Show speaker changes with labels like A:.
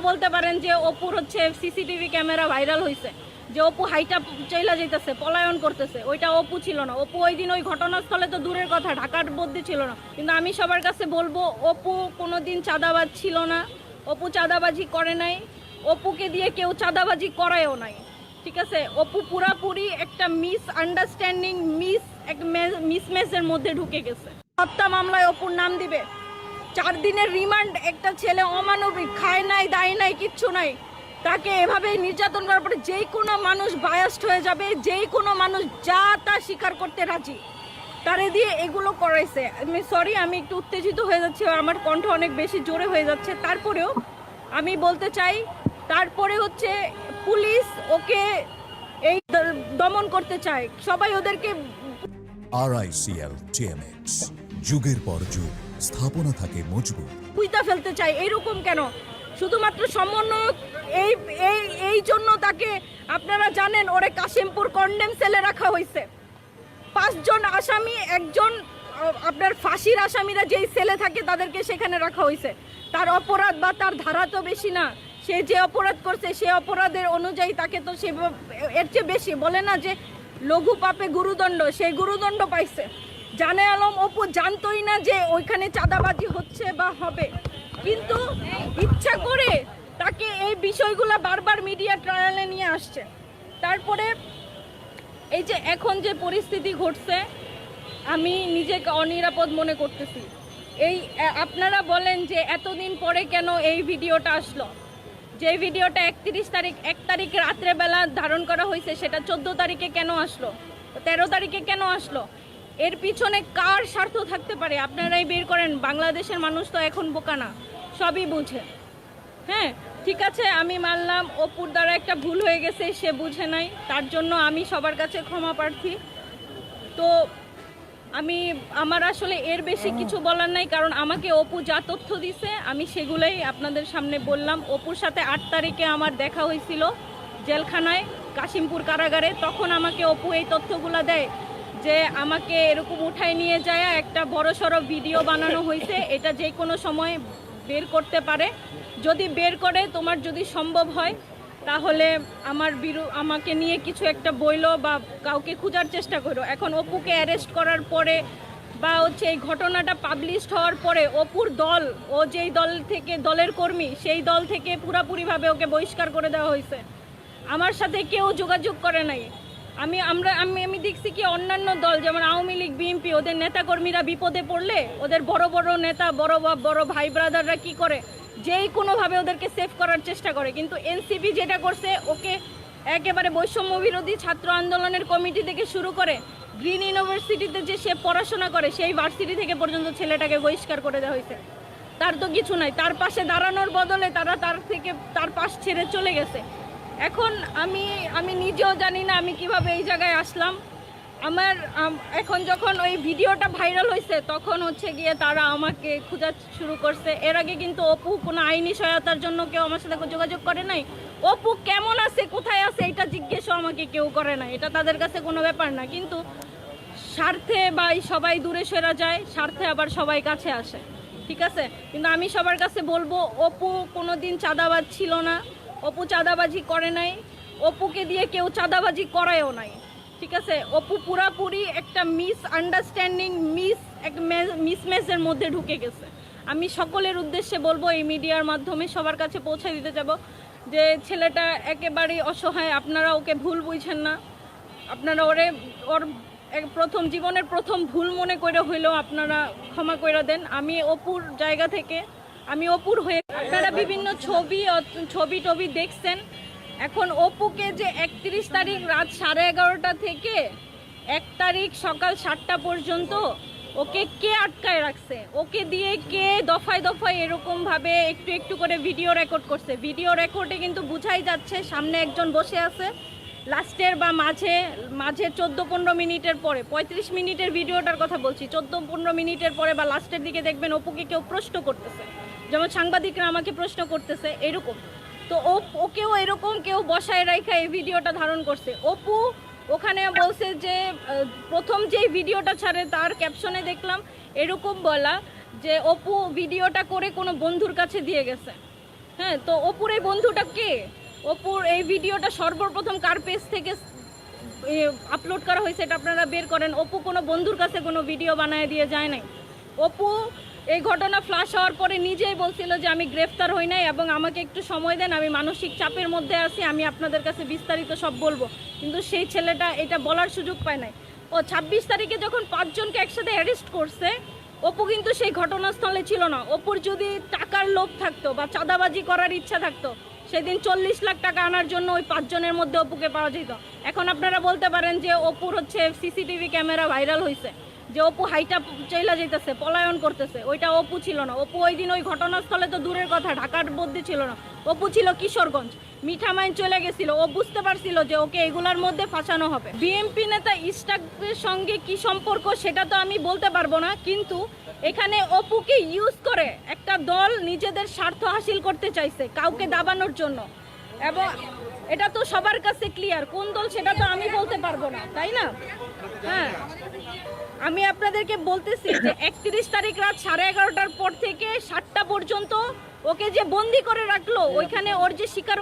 A: বলতে পারেন যে অপুর হচ্ছে সিসিটিভি ক্যামেরা ভাইরাল হয়েছে, যে অপু হাইটা চইলা যাইতেছে, পলায়ন করতেছে, ওইটা অপু ছিল না। অপু ওই দিন ওই ঘটনাস্থলে তো দূরের কথা, ঢাকার মধ্যে ছিল না। কিন্তু আমি সবার কাছে বলবো, অপু কোনোদিন চাঁদাবাজ ছিল না, অপু চাঁদাবাজি করে নাই, অপুকে দিয়ে কেউ চাঁদাবাজি করায়ও নাই। ঠিক আছে, অপু পুরাপুরি একটা মিসআন্ডারস্ট্যান্ডিং, মিসম্যাচের মধ্যে ঢুকে গেছে। হত্যা মামলায় অপুর নাম দিবে, 4 দিনের রিমান্ড। একটা ছেলে অমানবিক, খায় নাই, দায় নাই, কিচ্ছু নাই, তাকে এভাবে নির্যাতন করার পরে যেই কোনো মানুষ বায়াস্ট হয়ে যাবে, যেই কোনো মানুষ যা তা স্বীকার করতে রাজি, তারে দিয়ে এগুলো করাইছে। আমি সরি, আমি একটু উত্তেজিত হয়ে যাচ্ছে, আমার কণ্ঠ অনেক বেশি জোরে হয়ে যাচ্ছে। তারপরেও আমি বলতে চাই, তারপরে হচ্ছে পুলিশ ওকে এই দমন করতে চায়, সবাই ওদেরকে।
B: RICL TMX, যুগের পর যুগ স্থাপনা থাকে মজবুত।
A: পুইতা ফেলতে চাই, এইরকম কেন? শুধুমাত্র সমন্বয়ক এই জন্য তাকে, আপনারা জানেন ওরে কাশিমপুর কন্ডেম সেলে রাখা হয়েছে। 5 জন আসামি, একজন আপনার ফাঁসির আসামিরা যেই সেলে থাকে তাদেরকে সেখানে রাখা হয়েছে। তার অপরাধ বা তার ধারা তো বেশি না, সে যে অপরাধ করছে সে অপরাধের অনুযায়ী তাকে তো সে এর চেয়ে বেশি বলে না যে লঘু পাপে গুরুদণ্ড, সেই গুরুদণ্ড পাইছে। জানে আলম অপু জানতোই না যে ওইখানে চাঁদাবাজি হচ্ছে বা হবে, কিন্তু ইচ্ছা করে তাকে এই বিষয়গুলো বারবার মিডিয়া ট্রায়ালে নিয়ে আসছে। তারপরে এই যে এখন যে পরিস্থিতি ঘটছে, আমি নিজেকে অনিরাপদ মনে করতেছি। এই আপনারা বলেন যে এতদিন পরে কেন এই ভিডিওটা আসলো? যে ভিডিওটা 1 তারিখ রাত্রেবেলা ধারণ করা হয়েছে, সেটা 14 তারিখে কেন আসলো, 13 তারিখে কেন আসলো? এর পিছনে কার স্বার্থ থাকতে পারে? আপনারাই বের করেন। বাংলাদেশের মানুষ তো এখন বোকা না, সবই বুঝে। হ্যাঁ, ঠিক আছে, আমি মানলাম অপুর দ্বারা একটা ভুল হয়ে গেছে, সে বুঝে নাই, তার জন্য আমি সবার কাছে ক্ষমা প্রার্থী। তো আমার আসলে এর বেশি কিছু বলার নাই, কারণ আমাকে অপু যা তথ্য দিছে আমি সেগুলোই আপনাদের সামনে বললাম। অপুর সাথে 8 তারিখে আমার দেখা হয়েছিল জেলখানায়, কাশিমপুর কারাগারে। তখন আমাকে অপু এই তথ্যগুলো দেয় যে আমাকে এরকম উঠায় নিয়ে যায় একটা বড়সড় ভিডিও বানানো হয়েছে, এটা যে কোনো সময় বের করতে পারে। যদি বের করে, তোমার যদি সম্ভব হয় তাহলে আমাকে নিয়ে কিছু একটা বইলো বা কাউকে খোঁজার চেষ্টা করো। এখন অপুকে অ্যারেস্ট করার পরে বা হচ্ছে এই ঘটনাটা পাবলিশড হওয়ার পরে অপুর দল, ও যেই দলের কর্মী, সেই দল থেকে পুরাপুরিভাবে ওকে বহিষ্কার করে দেওয়া হয়েছে। আমার সাথে কেউ যোগাযোগ করে নাই। আমি দেখছি কি অন্যান্য দল যেমন আওয়ামী লীগ, বিএনপি, ওদের নেতাকর্মীরা বিপদে পড়লে ওদের বড় বড় নেতা, বড় ভাই ব্রাদাররা কি করে, যেই কোনোভাবে ওদেরকে সেভ করার চেষ্টা করে। কিন্তু এনসিপি যেটা করছে, ওকে একেবারে বৈষম্য বিরোধী ছাত্র আন্দোলনের কমিটি থেকে শুরু করে গ্রিন ইউনিভার্সিটিতে যে সে পড়াশোনা করে, সেই ভার্সিটি থেকে পর্যন্ত ছেলেটাকে বহিষ্কার করে দেওয়া হয়েছে। তার তো কিছু নাই, তার পাশে দাঁড়ানোর বদলে তারা তার পাশ ছেড়ে চলে গেছে। এখন আমি নিজেও জানি না আমি কিভাবে এই জায়গায় আসলাম। এখন যখন ওই ভিডিওটা ভাইরাল হয়েছে, তখন হচ্ছে গিয়ে তারা আমাকে খোঁজা শুরু করছে। এর আগে কিন্তু অপু কোনো আইনি সহায়তার জন্য কেউ আমার সাথে যোগাযোগ করে নাই। অপু কেমন আছে, কোথায় আছে, এটা জিজ্ঞেসও আমাকে কেউ করে না, এটা তাদের কাছে কোনো ব্যাপার না। কিন্তু স্বার্থে বা সবাই দূরে সরে যায়, স্বার্থে আবার সবাই কাছে আসে। ঠিক আছে, কিন্তু আমি সবার কাছে বলবো, অপু কোনোদিন চাঁদাবাজ ছিল না, অপু চাঁদাবাজি করে নাই, অপুকে দিয়ে কেউ চাঁদাবাজি করায়ও নাই। ঠিক আছে, অপু পুরাপুরি একটা মিসআন্ডারস্ট্যান্ডিং, মিসম্যাচের মধ্যে ঢুকে গেছে। আমি সকলের উদ্দেশ্যে বলবো, এই মিডিয়ার মাধ্যমে সবার কাছে পৌঁছে দিতে যাব যে ছেলেটা একেবারেই অসহায়। আপনারা ওকে ভুল বুঝছেন না, আপনারা ওর জীবনের প্রথম ভুল মনে করে হইলেও আপনারা ক্ষমা করে দেন। আমি অপুর জায়গা থেকে, আমি অপুর হয়ে, আপনারা বিভিন্ন ছবি দেখছেন। এখন অপুকে যে 31 তারিখ রাত 11:30 থেকে 1 তারিখ সকাল 7টা পর্যন্ত ওকে কে আটকায় রাখছে, ওকে দিয়ে কে দফায় দফায় এরকমভাবে একটু একটু করে ভিডিও রেকর্ড করছে। ভিডিও রেকর্ডে কিন্তু বুঝাই যাচ্ছে সামনে একজন বসে আছে। লাস্টের বা মাঝে 14-15 মিনিটের পরে, 35 মিনিটের ভিডিওটার কথা বলছি, 14-15 মিনিটের পরে বা লাস্টের দিকে দেখবেন অপুকে কেউ প্রশ্ন করতেছে, যেমন সাংবাদিকরা আমাকে প্রশ্ন করতেছে এরকম। তো ওকেও এরকম কেউ বসায় রাখা এই ভিডিওটা ধারণ করছে। অপু ওখানে বলছে যে প্রথম যেই ভিডিওটা ছাড়ে তার ক্যাপশনে দেখলাম এরকম বলা যে অপু ভিডিওটা করে কোনো বন্ধুর কাছে দিয়ে গেছে। হ্যাঁ, তো অপুর এই বন্ধুটা কে? অপুর এই ভিডিওটা সর্বপ্রথম কার পেজ থেকে আপলোড করা হয়েছে এটা আপনারা বের করেন। অপু কোনো বন্ধুর কাছে কোনো ভিডিও বানায় দিয়ে যায় নাই। অপু এই ঘটনা ফ্লাশ হওয়ার পরে নিজেই বলছিল যে আমি গ্রেফতার হই নাই এবং আমাকে একটু সময় দেন, আমি মানসিক চাপের মধ্যে আছি, আমি আপনাদের কাছে বিস্তারিত সব বলবো। কিন্তু সেই ছেলেটা এটা বলার সুযোগ পায় নাই। ও 26 তারিখে যখন 5 জনকে একসাথে অ্যারেস্ট করছে, অপু কিন্তু সেই ঘটনাস্থলে ছিল না। অপুর যদি টাকার লোভ থাকতো বা চাঁদাবাজি করার ইচ্ছা থাকতো, সেদিন 40 লাখ টাকা আনার জন্য ওই 5 জনের মধ্যে অপুকে পাওয়া যেত। এখন আপনারা বলতে পারেন যে অপুর হচ্ছে সিসিটিভি ক্যামেরা ভাইরাল হয়েছে, যে অপু হাইটা চইলা যেতেছে, পলায়ন করতেছে, ওইটা অপু ছিল না। অপু ওই দিন ওই ঘটনাস্থলে তো দূরের কথা, ঢাকার মধ্যে ছিল না। অপু ছিল কিশোরগঞ্জ, মিঠামাইন চলে গেছিল। ও বুঝতে পারছিল যে ওকে এগুলার মধ্যে ফাঁসানো হবে। বিএনপি নেতা ইস্টাকের সঙ্গে কি সম্পর্ক সেটা তো আমি বলতে পারবো না, কিন্তু এখানে অপুকে ইউজ করে একটা দল নিজেদের স্বার্থ হাসিল করতে চাইছে কাউকে দাবানোর জন্য, এবং এটা তো সবার কাছে ক্লিয়ার। কোন দল সেটা তো আমি বলতে পারবো না, তাই না? হ্যাঁ, আমি আপনাদেরকে বলতেছি যে 31 তারিখ রাত 11:30টার পর থেকে 7টা পর্যন্ত ওকে যে বন্দি করে রাখলো, ওইখানে ওর যে শিকার